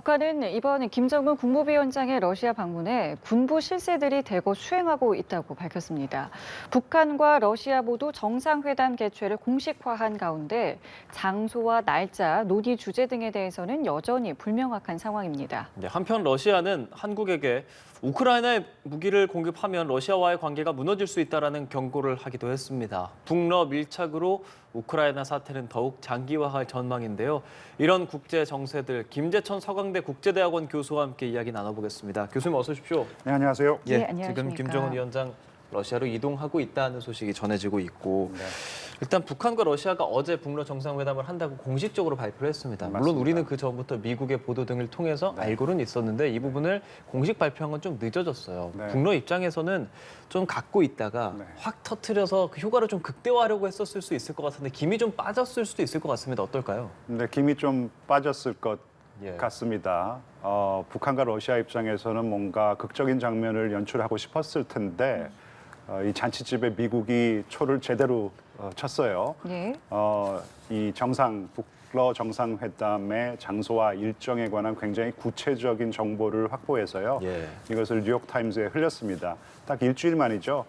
북한은 이번 김정은 국무위원장의 러시아 방문에 군부 실세들이 대거 수행하고 있다고 밝혔습니다. 북한과 러시아 모두 정상회담 개최를 공식화한 가운데 장소와 날짜, 논의 주제 등에 대해서는 여전히 불명확한 상황입니다. 한편 러시아는 한국에게 우크라이나에 무기를 공급하면 러시아와의 관계가 무너질 수 있다는 경고를 하기도 했습니다. 북러 밀착으로 우크라이나 사태는 더욱 장기화할 전망인데요. 이런 국제 정세들 김재천 서강대 국제대학원 교수와 함께 이야기 나눠보겠습니다. 교수님 어서 오십시오. 네, 안녕하세요. 네, 안녕하십니까. 지금 김정은 위원장 러시아로 이동하고 있다는 소식이 전해지고 있고 네. 일단 북한과 러시아가 어제 북러 정상회담을 한다고 공식적으로 발표를 했습니다. 물론 맞습니다. 우리는 그 전부터 미국의 보도 등을 통해서 네. 알고는 있었는데 이 부분을 공식 발표한 건 좀 늦어졌어요. 네. 북러 입장에서는 좀 갖고 있다가 네. 확 터트려서 그 효과를 좀 극대화하려고 했었을 수 있을 것 같은데 김이 좀 빠졌을 수도 있을 것 같습니다. 어떨까요? 근데 김이 좀 빠졌을 것 예. 같습니다. 북한과 러시아 입장에서는 뭔가 극적인 장면을 연출하고 싶었을 텐데 이 잔치집에 미국이 초를 제대로 쳤어요. 네. 이 북러 정상회담의 장소와 일정에 관한 굉장히 구체적인 정보를 확보해서요. 예. 이것을 뉴욕타임즈에 흘렸습니다. 딱 일주일 만이죠.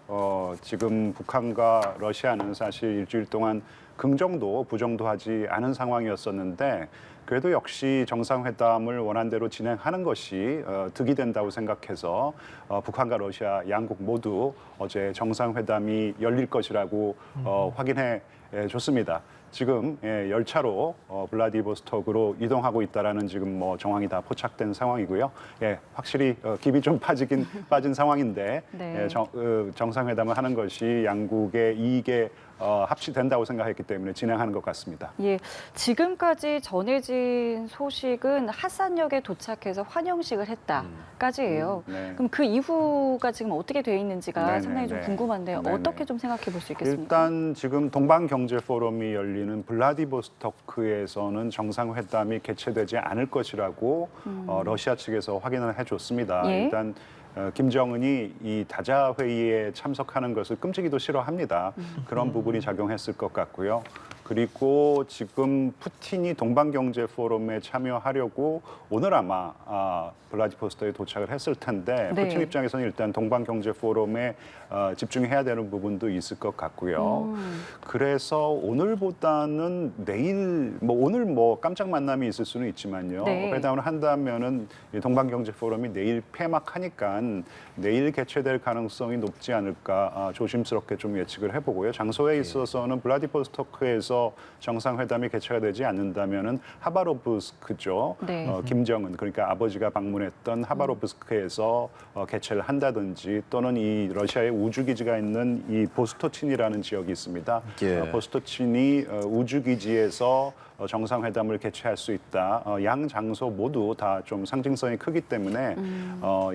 지금 북한과 러시아는 사실 일주일 동안 긍정도 부정도 하지 않은 상황이었었는데 그래도 역시 정상회담을 원한대로 진행하는 것이 득이 된다고 생각해서 북한과 러시아 양국 모두 어제 정상회담이 열릴 것이라고 확인해 줬습니다. 지금 열차로 블라디보스톡으로 이동하고 있다라는 지금 뭐 정황이 다 포착된 상황이고요. 확실히 김이 좀 빠진 상황인데 네. 정상회담을 하는 것이 양국의 이익에 합치된다고 생각했기 때문에 진행하는 것 같습니다. 예, 지금까지 전해진 소식은 하산역에 도착해서 환영식을 했다까지예요. 네. 그럼 그 이후가 지금 어떻게 돼 있는지가 네, 상당히 네, 좀 네. 궁금한데요. 네, 어떻게 네. 좀 생각해 볼 수 있겠습니까? 일단 지금 동방경제포럼이 열리는 블라디보스토크에서는 정상회담이 개최되지 않을 것이라고 러시아 측에서 확인을 해줬습니다. 예. 일단 김정은이 이 다자 회의에 참석하는 것을 끔찍이도 싫어합니다. 그런 부분이 작용했을 것 같고요. 그리고 지금 푸틴이 동방경제 포럼에 참여하려고 오늘 아마 블라디보스토크에 도착을 했을 텐데 네. 푸틴 입장에서는 일단 동방경제 포럼에 집중해야 되는 부분도 있을 것 같고요. 그래서 오늘보다는 내일 오늘 깜짝 만남이 있을 수는 있지만요. 네. 회담을 한다면은 이 동방경제 포럼이 내일 폐막하니까 내일 개최될 가능성이 높지 않을까 조심스럽게 좀 예측을 해보고요. 장소에 있어서는 블라디보스토크에서 정상회담이 개최가 되지 않는다면은 하바로브스크죠. 네. 김정은 그러니까 아버지가 방문했던 하바로브스크에서 개최를 한다든지 또는 이 러시아의 우주기지가 있는 이 보스토친이라는 지역이 있습니다. 예. 보스토친이 우주기지에서 정상회담을 개최할 수 있다. 양 장소 모두 다 좀 상징성이 크기 때문에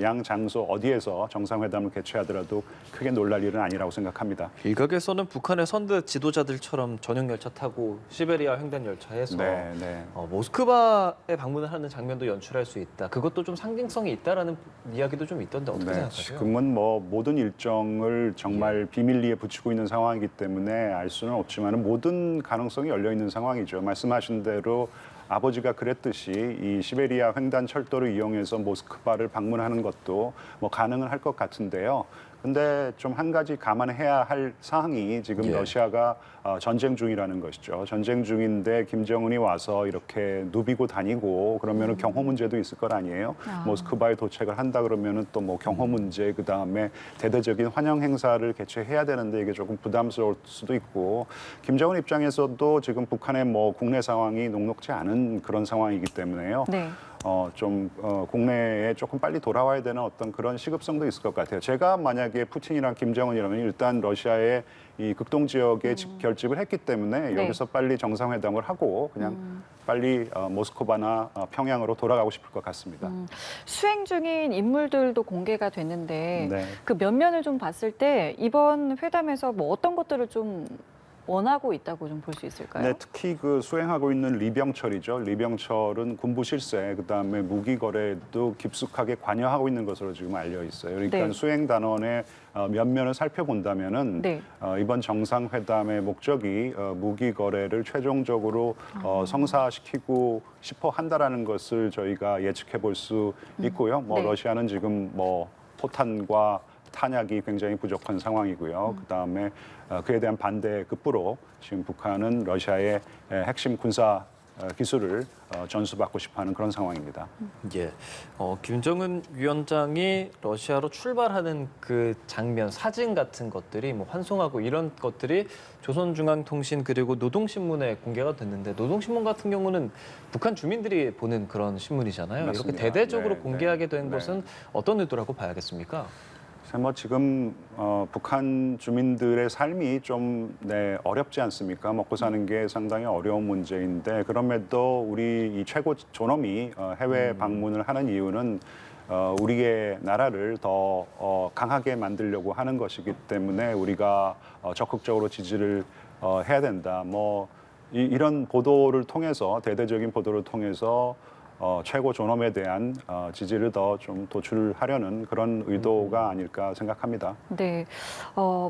양 장소 어디에서 정상회담을 개최하더라도 크게 놀랄 일은 아니라고 생각합니다. 일각에서는 북한의 선두 지도자들처럼 전용 열차 타고 시베리아 횡단 열차에서 네. 모스크바에 방문을 하는 장면도 연출할 수 있다. 그것도 좀 상징성이 있다라는 이야기도 좀 있던데 어떻게 네, 생각하세요? 지금은 모든 일정을 정말 비밀리에 붙이고 있는 상황이기 때문에 알 수는 없지만 모든 가능성이 열려 있는 상황이죠. 말씀하신 대로 아버지가 그랬듯이 이 시베리아 횡단 철도를 이용해서 모스크바를 방문하는 것도 가능은 할 것 같은데요. 근데 좀 한 가지 감안해야 할 사항이 지금 예. 러시아가 전쟁 중이라는 것이죠. 전쟁 중인데 김정은이 와서 이렇게 누비고 다니고 그러면은 경호 문제도 있을 것 아니에요. 모스크바에 도착을 한다 그러면은 또 경호 문제 그다음에 대대적인 환영 행사를 개최해야 되는데 이게 조금 부담스러울 수도 있고 김정은 입장에서도 지금 북한의 국내 상황이 녹록지 않은 그런 상황이기 때문에요. 네. 국내에 조금 빨리 돌아와야 되는 어떤 그런 시급성도 있을 것 같아요. 제가 만약에 푸틴이랑 김정은이라면 일단 러시아의 이 극동 지역에 결집을 했기 때문에 네. 여기서 빨리 정상회담을 하고 그냥 빨리 모스크바나 평양으로 돌아가고 싶을 것 같습니다. 수행 중인 인물들도 공개가 됐는데 네. 그 면면을 좀 봤을 때 이번 회담에서 어떤 것들을 좀 원하고 있다고 좀 볼 수 있을까요? 네, 특히 그 수행하고 있는 리병철이죠. 리병철은 군부 실세, 그다음에 무기 거래도 깊숙하게 관여하고 있는 것으로 지금 알려 있어요. 그러니까 네. 수행 단원의 면면을 살펴본다면은 네. 이번 정상회담의 목적이 무기 거래를 최종적으로 성사시키고 싶어 한다라는 것을 저희가 예측해 볼 수 있고요. 뭐 네. 러시아는 지금 뭐 포탄과 탄약이 굉장히 부족한 상황이고요. 그다음에 그에 대한 반대 급부로 지금 북한은 러시아의 핵심 군사 기술을 전수받고 싶어하는 그런 상황입니다. 예, 김정은 위원장이 러시아로 출발하는 그 장면, 사진 같은 것들이 뭐 환송하고 이런 것들이 조선중앙통신 그리고 노동신문에 공개가 됐는데 노동신문 같은 경우는 북한 주민들이 보는 그런 신문이잖아요. 맞습니다. 이렇게 대대적으로 네, 공개하게 네, 된 네. 것은 어떤 의도라고 봐야겠습니까? 뭐 지금 북한 주민들의 삶이 좀 어렵지 않습니까? 먹고 사는 게 상당히 어려운 문제인데 그럼에도 우리 이 최고 존엄이 해외 방문을 하는 이유는 우리의 나라를 더 강하게 만들려고 하는 것이기 때문에 우리가 적극적으로 지지를 해야 된다. 뭐 이런 보도를 통해서 대대적인 보도를 통해서 최고 존엄에 대한 지지를 더 좀 도출하려는 그런 의도가 아닐까 생각합니다. 네,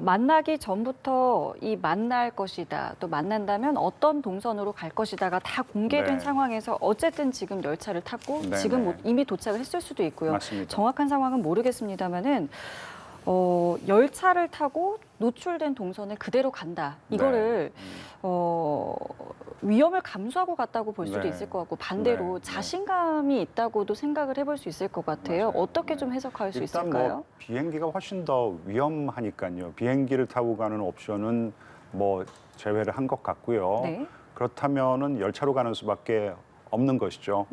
만나기 전부터 이 만날 것이다, 또 만난다면 어떤 동선으로 갈 것이다가 다 공개된 네. 상황에서 어쨌든 지금 열차를 탔고 네, 지금 네. 뭐 이미 도착을 했을 수도 있고요. 맞습니다. 정확한 상황은 모르겠습니다만은 열차를 타고 노출된 동선을 그대로 간다. 이거를 위험을 감수하고 갔다고 볼 수도 네. 있을 것 같고 반대로 네. 자신감이 있다고도 생각을 해볼 수 있을 것 같아요. 맞아요. 어떻게 네. 좀 해석할 수 일단 있을까요? 뭐 비행기가 훨씬 더 위험하니까요. 비행기를 타고 가는 옵션은 뭐 제외를 한 것 같고요. 네. 그렇다면은 열차로 가는 수밖에 없는 것이죠.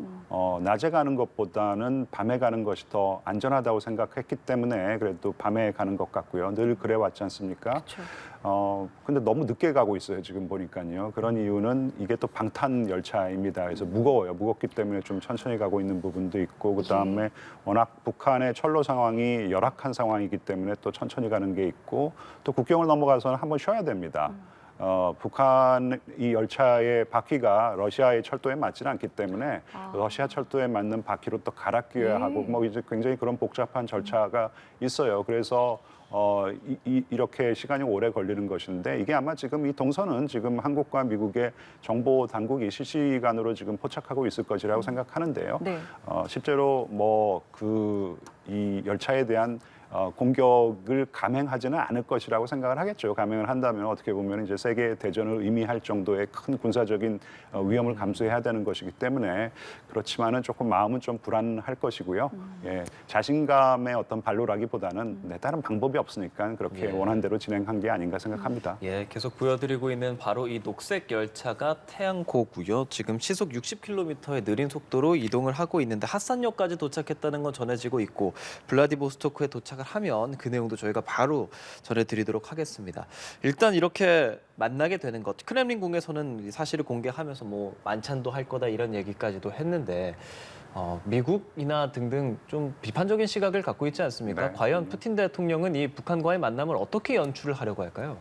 낮에 가는 것보다는 밤에 가는 것이 더 안전하다고 생각했기 때문에 그래도 밤에 가는 것 같고요. 늘 그래 왔지 않습니까? 그렇죠. 근데 너무 늦게 가고 있어요. 지금 보니까요. 그런 이유는 이게 또 방탄 열차입니다. 그래서 무거워요. 무겁기 때문에 좀 천천히 가고 있는 부분도 있고 그다음에 워낙 북한의 철로 상황이 열악한 상황이기 때문에 또 천천히 가는 게 있고 또 국경을 넘어가서는 한번 쉬어야 됩니다. 북한 이 열차의 바퀴가 러시아의 철도에 맞지는 않기 때문에 러시아 철도에 맞는 바퀴로 또 갈아 끼워야 하고 뭐 이제 굉장히 그런 복잡한 절차가 있어요. 그래서 이렇게 시간이 오래 걸리는 것인데 이게 아마 지금 이 동선은 지금 한국과 미국의 정보 당국이 실시간으로 지금 포착하고 있을 것이라고 생각하는데요. 네. 실제로 뭐 이 열차에 대한 공격을 감행하지는 않을 것이라고 생각을 하겠죠. 감행을 한다면 어떻게 보면 이제 세계 대전을 의미할 정도의 큰 군사적인 위험을 감수해야 되는 것이기 때문에 그렇지만은 조금 마음은 좀 불안할 것이고요. 예, 자신감의 어떤 발로라기보다는 다른 방법이 없으니까 그렇게 예. 원한 대로 진행한 게 아닌가 생각합니다. 예, 계속 보여드리고 있는 바로 이 녹색 열차가 태양고고요. 지금 시속 60km의 느린 속도로 이동을 하고 있는데 하산역까지 도착했다는 건 전해지고 있고 블라디보스토크에 도착을 하면 그 내용도 저희가 바로 전해드리도록 하겠습니다. 일단 이렇게 만나게 되는 것, 크렘린궁에서는 사실을 공개하면서 뭐 만찬도 할 거다 이런 얘기까지도 했는데 미국이나 등등 좀 비판적인 시각을 갖고 있지 않습니까? 네. 과연 푸틴 대통령은 이 북한과의 만남을 어떻게 연출을 하려고 할까요?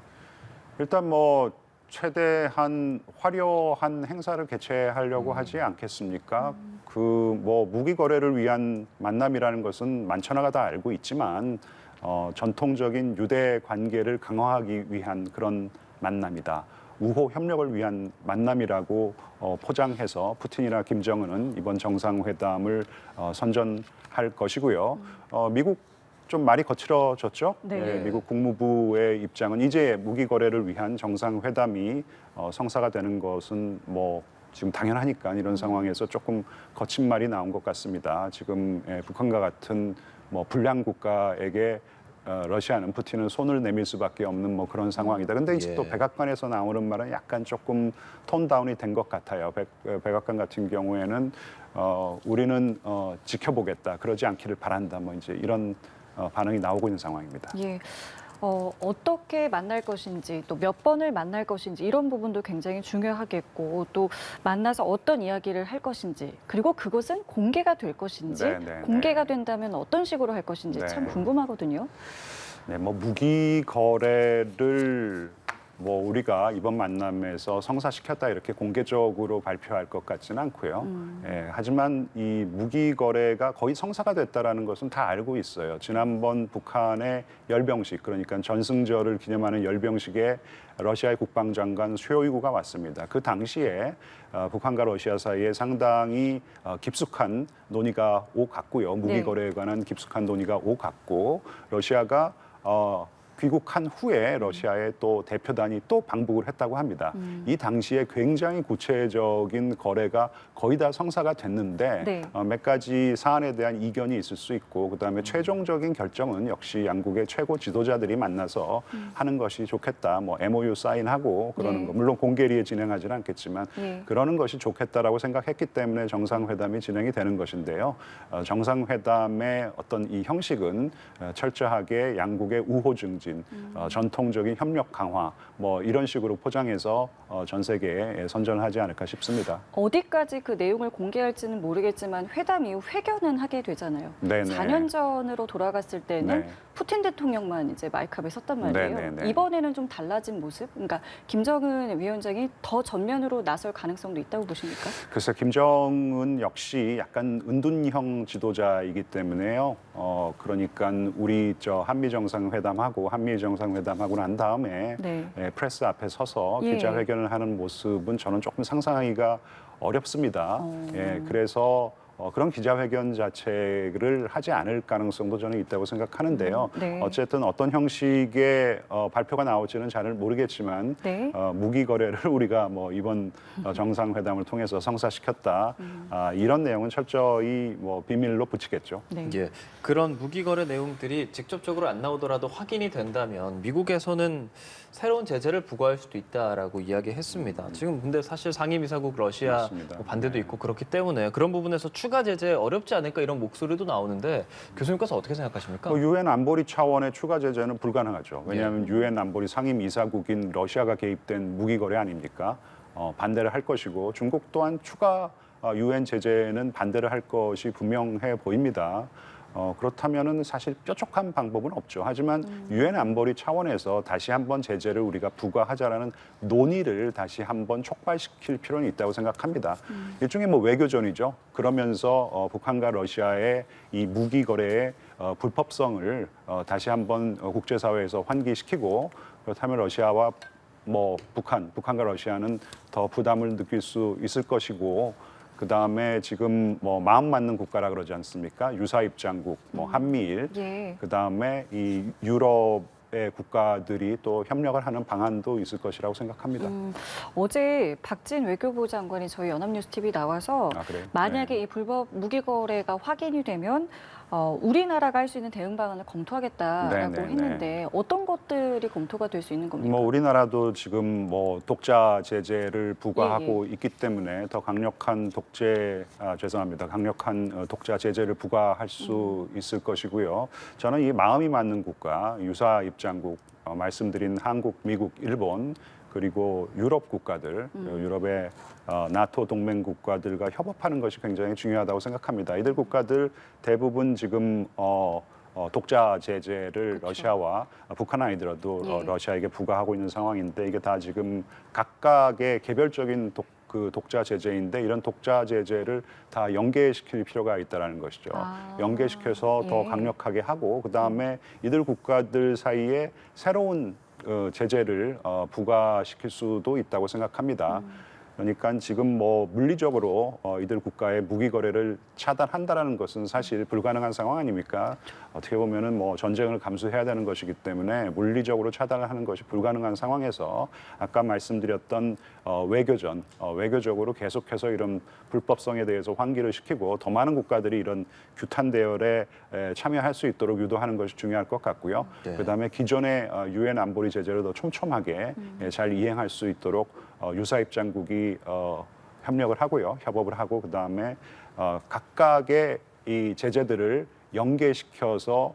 일단 뭐 최대한 화려한 행사를 개최하려고 하지 않겠습니까? 그 뭐 무기 거래를 위한 만남이라는 것은 만천하가 다 알고 있지만 전통적인 유대 관계를 강화하기 위한 그런 만남이다. 우호 협력을 위한 만남이라고 포장해서 푸틴이나 김정은은 이번 정상회담을 선전할 것이고요. 미국 좀 말이 거칠어졌죠. 네. 예, 미국 국무부의 입장은 이제 무기 거래를 위한 정상회담이 성사가 되는 것은 뭐 지금 당연하니까 이런 상황에서 조금 거친 말이 나온 것 같습니다. 지금 북한과 같은 뭐 불량 국가에게 러시아는 푸틴은 손을 내밀 수밖에 없는 뭐 그런 상황이다. 근데 이제 예. 또 백악관에서 나오는 말은 약간 조금 톤 다운이 된 것 같아요. 백악관 같은 경우에는 우리는 지켜보겠다. 그러지 않기를 바란다. 뭐 이제 이런 반응이 나오고 있는 상황입니다. 예. 어떻게 만날 것인지 또 몇 번을 만날 것인지 이런 부분도 굉장히 중요하겠고 또 만나서 어떤 이야기를 할 것인지 그리고 그것은 공개가 될 것인지 네, 네, 공개가 네. 된다면 어떤 식으로 할 것인지 네. 참 궁금하거든요. 네, 뭐 무기 거래를 뭐 우리가 이번 만남에서 성사시켰다 이렇게 공개적으로 발표할 것 같지는 않고요. 예, 하지만 이 무기 거래가 거의 성사가 됐다라는 것은 다 알고 있어요. 지난번 북한의 열병식, 그러니까 전승절을 기념하는 열병식에 러시아의 국방장관 쇼이구가 왔습니다. 그 당시에 북한과 러시아 사이에 상당히 깊숙한 논의가 오갔고요. 무기 네. 거래에 관한 깊숙한 논의가 오갔고 러시아가 귀국한 후에 러시아의 또 대표단이 또 방북을 했다고 합니다. 이 당시에 굉장히 구체적인 거래가 거의 다 성사가 됐는데 네. 몇 가지 사안에 대한 이견이 있을 수 있고 그다음에 최종적인 결정은 역시 양국의 최고 지도자들이 만나서 하는 것이 좋겠다. 뭐 MOU 사인하고 그러는 예. 거. 물론 공개리에 진행하지는 않겠지만 예. 그러는 것이 좋겠다라고 생각했기 때문에 정상회담이 진행이 되는 것인데요. 정상회담의 어떤 이 형식은 철저하게 양국의 우호 증진, 전통적인 협력 강화 뭐 이런 식으로 포장해서 전 세계에 선전하지 않을까 싶습니다. 어디까지 그 내용을 공개할지는 모르겠지만 회담 이후 회견은 하게 되잖아요. 네네. 4년 전으로 돌아갔을 때는 네. 푸틴 대통령만 이제 마이크 앞에 섰단 말이에요. 네네네. 이번에는 좀 달라진 모습? 그러니까 김정은 위원장이 더 전면으로 나설 가능성도 있다고 보십니까? 그래서 김정은 역시 약간 은둔형 지도자이기 때문에요. 그러니까 우리 저 한미 정상회담하고 난 다음에 네. 프레스 앞에 서서 예. 기자회견을 하는 모습은 저는 조금 상상하기가 어렵습니다. 그래서 그런 기자회견 자체를 하지 않을 가능성도 저는 있다고 생각하는데요. 네. 어쨌든 어떤 형식의 발표가 나올지는 잘 모르겠지만 네. 무기 거래를 우리가 뭐 이번 정상회담을 통해서 성사시켰다. 이런 내용은 철저히 뭐 비밀로 붙이겠죠. 네. 예, 그런 무기 거래 내용들이 직접적으로 안 나오더라도 확인이 된다면 미국에서는 새로운 제재를 부과할 수도 있다라고 이야기했습니다. 지금 근데 사실 상임이사국 러시아 맞습니다. 뭐 반대도 네. 있고 그렇기 때문에 그런 부분에서 추가 제재 어렵지 않을까 이런 목소리도 나오는데 교수님께서 어떻게 생각하십니까? 유엔 안보리 차원의 추가 제재는 불가능하죠. 왜냐하면 유엔 안보리 상임 이사국인 러시아가 개입된 무기 거래 아닙니까? 반대를 할 것이고 중국 또한 추가 유엔 제재는 반대를 할 것이 분명해 보입니다. 그렇다면은 사실 뾰족한 방법은 없죠. 하지만 유엔 안보리 차원에서 다시 한번 제재를 우리가 부과하자라는 논의를 다시 한번 촉발시킬 필요는 있다고 생각합니다. 일종의 뭐 외교전이죠. 그러면서 북한과 러시아의 이 무기 거래의 불법성을 다시 한번 국제사회에서 환기시키고 그렇다면 러시아와 뭐 북한과 러시아는 더 부담을 느낄 수 있을 것이고 그 다음에 지금 뭐 마음 맞는 국가라 그러지 않습니까? 유사 입장국, 뭐 한미일, 예. 그 다음에 이 유럽의 국가들이 또 협력을 하는 방안도 있을 것이라고 생각합니다. 어제 박진 외교부 장관이 저희 연합뉴스 TV 나와서 아, 그래요? 만약에 네. 이 불법 무기 거래가 확인이 되면 우리나라가 할 수 있는 대응 방안을 검토하겠다라고 네, 네, 네. 했는데 어떤 것들이 검토가 될 수 있는 겁니까? 뭐 우리나라도 지금 뭐 독자 제재를 부과하고 있기 때문에 더 강력한 강력한 독자 제재를 부과할 수 있을 것이고요. 저는 이 마음이 맞는 국가, 유사 입장국, 말씀드린 한국, 미국, 일본 그리고 유럽 국가들, 유럽의 나토 동맹 국가들과 협업하는 것이 굉장히 중요하다고 생각합니다. 이들 국가들 대부분 지금 독자 제재를 그쵸. 러시아와 북한 아니더라도 예. 러시아에게 부과하고 있는 상황인데 이게 다 지금 각각의 개별적인 독자 제재인데 이런 독자 제재를 다 연계시킬 필요가 있다는 것이죠. 연계시켜서 더 예. 강력하게 하고 그다음에 이들 국가들 사이에 새로운 제재를 부과시킬 수도 있다고 생각합니다. 그러니까 지금 뭐 물리적으로 이들 국가의 무기 거래를 차단한다라는 것은 사실 불가능한 상황 아닙니까? 어떻게 보면은 뭐 전쟁을 감수해야 되는 것이기 때문에 물리적으로 차단을 하는 것이 불가능한 상황에서 아까 말씀드렸던 외교적으로 계속해서 이런 불법성에 대해서 환기를 시키고 더 많은 국가들이 이런 규탄 대열에 참여할 수 있도록 유도하는 것이 중요할 것 같고요. 네. 그다음에 기존의 유엔 안보리 제재를 더 촘촘하게 잘 이행할 수 있도록 유사 입장국이 협력을 하고요, 협업을 하고 그다음에 각각의 이 제재들을 연계시켜서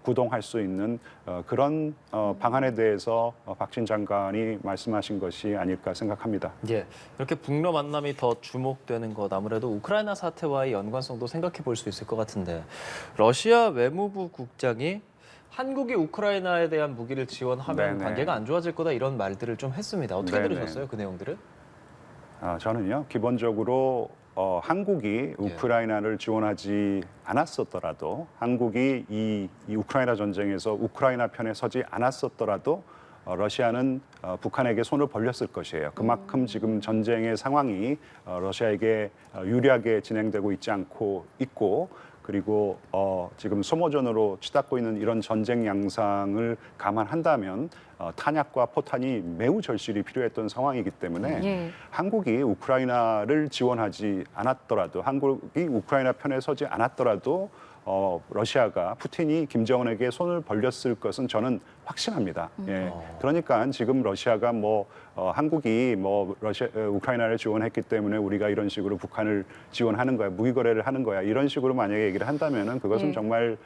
구동할 수 있는 그런 방안에 대해서 박진 장관이 말씀하신 것이 아닐까 생각합니다. 예, 이렇게 북러 만남이 더 주목되는 것 아무래도 우크라이나 사태와의 연관성도 생각해 볼 수 있을 것 같은데 러시아 외무부 국장이 한국이 우크라이나에 대한 무기를 지원하면 네네. 관계가 안 좋아질 거다 이런 말들을 좀 했습니다. 어떻게 네네. 들으셨어요? 그 내용들을? 저는요, 기본적으로 한국이 우크라이나를 지원하지 않았었더라도 한국이 이 우크라이나 전쟁에서 우크라이나 편에 서지 않았었더라도 러시아는 북한에게 손을 벌렸을 것이에요. 그만큼 지금 전쟁의 상황이 러시아에게 유리하게 진행되고 있지 않고 있고 그리고 지금 소모전으로 치닫고 있는 이런 전쟁 양상을 감안한다면 탄약과 포탄이 매우 절실히 필요했던 상황이기 때문에 예. 한국이 우크라이나를 지원하지 않았더라도 한국이 우크라이나 편에 서지 않았더라도 러시아가 푸틴이 김정은에게 손을 벌렸을 것은 저는 확신합니다. 예. 그러니까 지금 러시아가 한국이 우크라이나를 지원했기 때문에 우리가 이런 식으로 북한을 지원하는 거야, 무기 거래를 하는 거야 이런 식으로 만약에 얘기를 한다면은 그것은 정말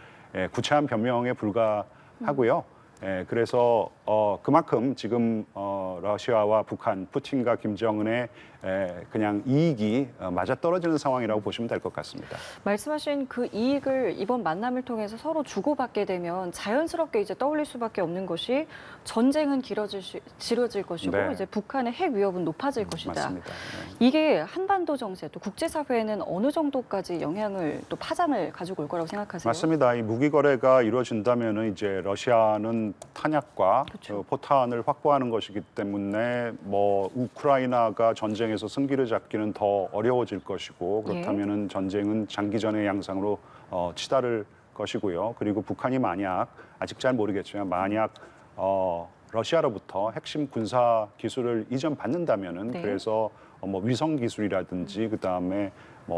구차한 변명에 불과하고요. 그래서 그만큼 지금 러시아와 북한, 푸틴과 김정은의 그냥 이익이 맞아떨어지는 상황이라고 보시면 될 것 같습니다. 말씀하신 그 이익을 이번 만남을 통해서 서로 주고받게 되면 자연스럽게 이제 떠올릴 수밖에 없는 것이 전쟁은 길어질 것이고 네. 이제 북한의 핵 위협은 높아질 것이다. 맞습니다. 네. 이게 한반도 정세 또 국제사회에는 어느 정도까지 영향을 또 파장을 가지고 올 거라고 생각하세요? 맞습니다. 이 무기 거래가 이루어진다면은 이제 러시아는 탄약과 그렇죠. 포탄을 확보하는 것이기 때문에 우크라이나가 전쟁에서 승기를 잡기는 더 어려워질 것이고 그렇다면은 전쟁은 장기전의 양상으로 치달을 것이고요. 그리고 북한이 만약 아직 잘 모르겠지만 만약 러시아로부터 핵심 군사 기술을 이전받는다면은 네. 그래서 위성 기술이라든지 그다음에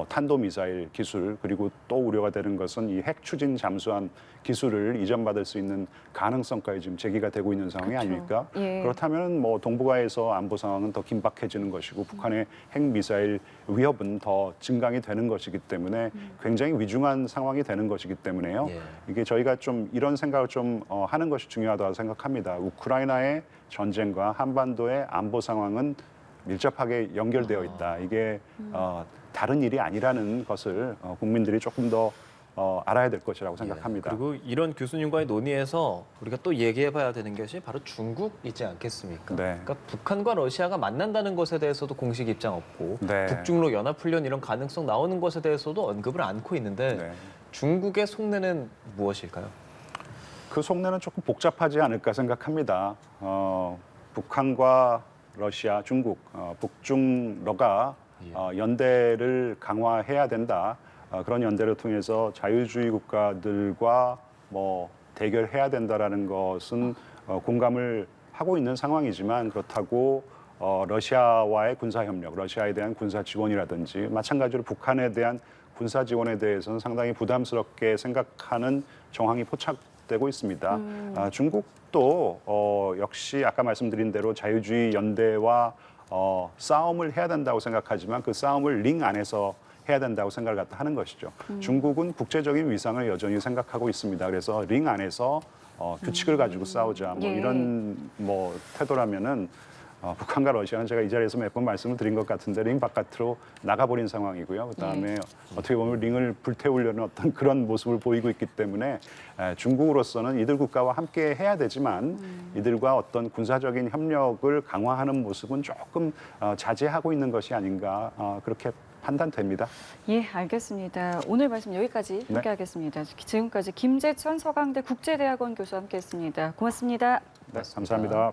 탄도 미사일 기술 그리고 또 우려가 되는 것은 이 핵 추진 잠수함 기술을 이전받을 수 있는 가능성까지 지금 제기가 되고 있는 상황이 그렇죠. 아닙니까? 예. 그렇다면 동북아에서 안보 상황은 더 긴박해지는 것이고 북한의 핵 미사일 위협은 더 증강이 되는 것이기 때문에 굉장히 위중한 상황이 되는 것이기 때문에요. 예. 이게 저희가 좀 이런 생각을 좀 하는 것이 중요하다고 생각합니다. 우크라이나의 전쟁과 한반도의 안보 상황은 밀접하게 연결되어 있다. 이게 다른 일이 아니라는 것을 국민들이 조금 더 알아야 될 것이라고 생각합니다. 그리고 이런 교수님과의 논의에서 우리가 또 얘기해봐야 되는 것이 바로 중국이지 않겠습니까? 네. 그러니까 북한과 러시아가 만난다는 것에 대해서도 공식 입장 없고 네. 북중로 연합훈련 이런 가능성 나오는 것에 대해서도 언급을 않고 있는데 네. 중국의 속내는 무엇일까요? 그 속내는 조금 복잡하지 않을까 생각합니다. 북한과 러시아, 중국, 북중러가 연대를 강화해야 된다. 그런 연대를 통해서 자유주의 국가들과 대결해야 된다라는 것은 공감을 하고 있는 상황이지만 그렇다고 러시아와의 군사 협력, 러시아에 대한 군사 지원이라든지 마찬가지로 북한에 대한 군사 지원에 대해서는 상당히 부담스럽게 생각하는 정황이 포착되고 있습니다. 중국도 역시 아까 말씀드린 대로 자유주의 연대와 싸움을 해야 된다고 생각하지만 그 싸움을 링 안에서 해야 된다고 생각을 갖다 하는 것이죠. 중국은 국제적인 위상을 여전히 생각하고 있습니다. 그래서 링 안에서 규칙을 가지고 싸우자 예. 이런 태도라면은 북한과 러시아는 제가 이 자리에서 몇 번 말씀을 드린 것 같은데 링 바깥으로 나가버린 상황이고요. 그다음에 어떻게 보면 링을 불태우려는 어떤 그런 모습을 보이고 있기 때문에 중국으로서는 이들 국가와 함께 해야 되지만 이들과 어떤 군사적인 협력을 강화하는 모습은 조금 자제하고 있는 것이 아닌가 그렇게 판단됩니다. 예, 알겠습니다. 오늘 말씀 여기까지 네. 함께하겠습니다. 지금까지 김재천 서강대 국제대학원 교수와 함께했습니다. 고맙습니다. 네, 감사합니다.